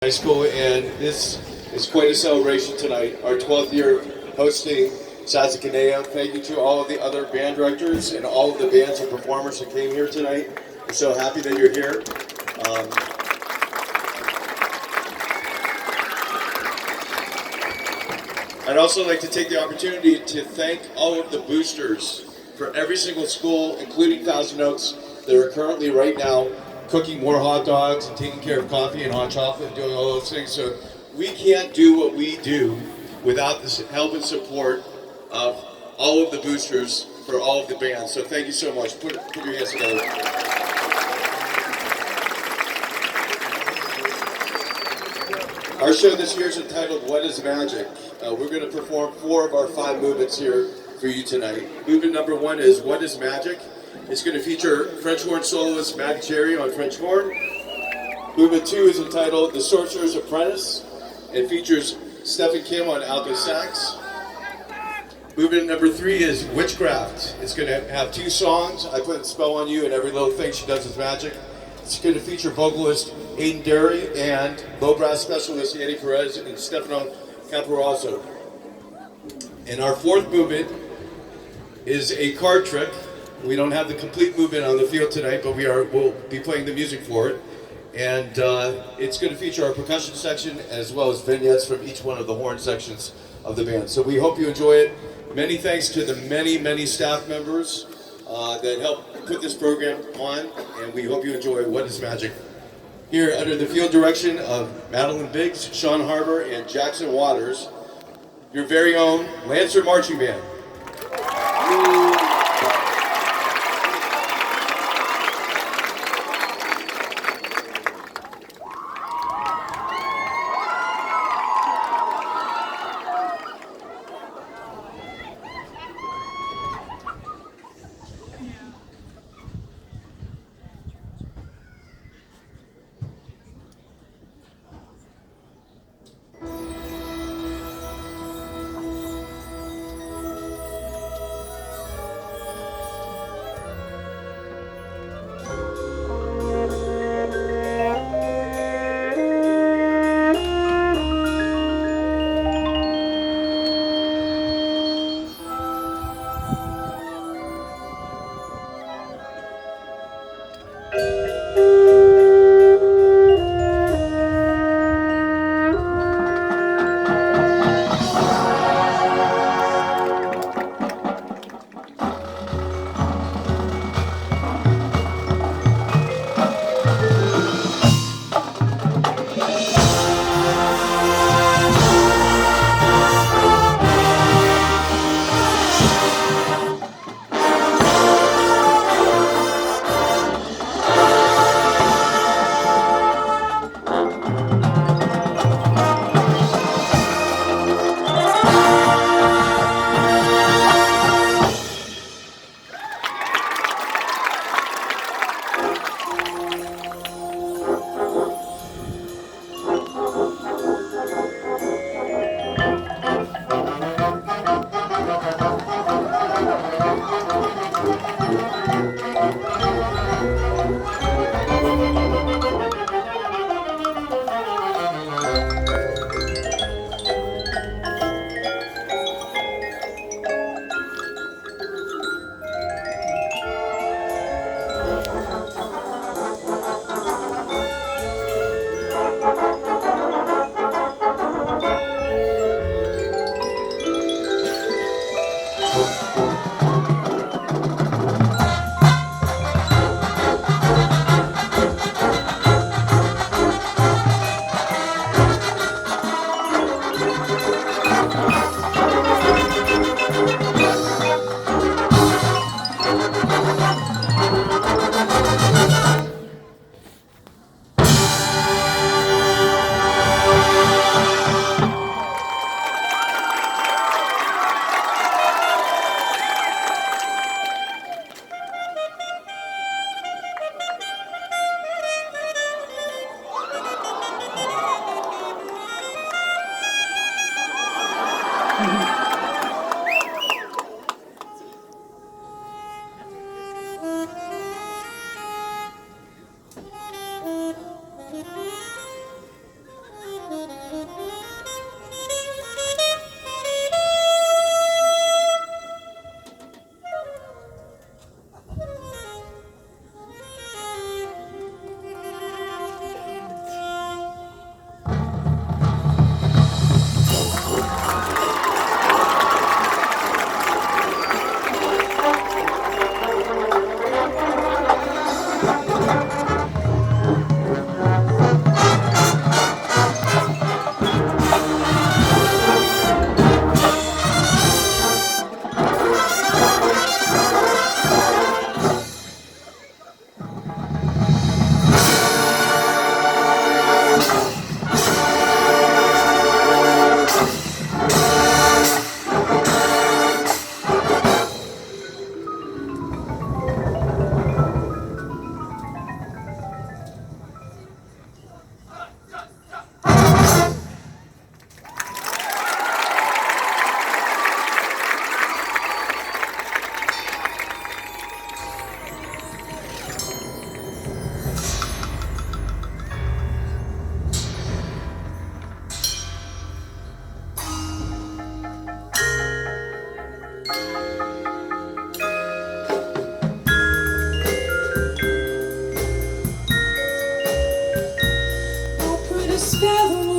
High School, and this is quite a celebration tonight. Our 12th year hosting Conejo. Thank you to all of the other band directors and all of the bands and performers that came here tonight. We're so happy that you're here. I'd also like to take the opportunity to thank all of the boosters for every single school, including Thousand Oaks, that are currently right now cooking more hot dogs and taking care of coffee and hot chocolate and doing all those things. So we can't do what we do without the help and support of all of the boosters for all of the bands. So thank you so much. Put your hands together. Our show this year is entitled What is Magic? We're going to perform 4 of our 5 movements here for you tonight. Movement number 1 is What is Magic? It's going to feature French horn soloist Matt Cherry on French horn. Movement 2 is entitled The Sorcerer's Apprentice. It features Stephen Kim on alto sax. Movement number 3 is Witchcraft. It's going to have 2 songs. I put a spell on you, and every little thing she does is magic. It's going to feature vocalist Aiden Derry and low brass specialist Andy Perez and Stefano Caporalzo. And our 4th movement is a card trick. We don't have the complete movement on the field tonight, but we'll be playing the music for it. And it's going to feature our percussion section as well as vignettes from each one of the horn sections of the band. So we hope you enjoy it. Many thanks to the many staff members that helped put this program on, and we hope you enjoy What is Magic? Here under the field direction of Madeline Biggs, Sean Harbor, and Jackson Waters, your very own Lancer Marching Band. spell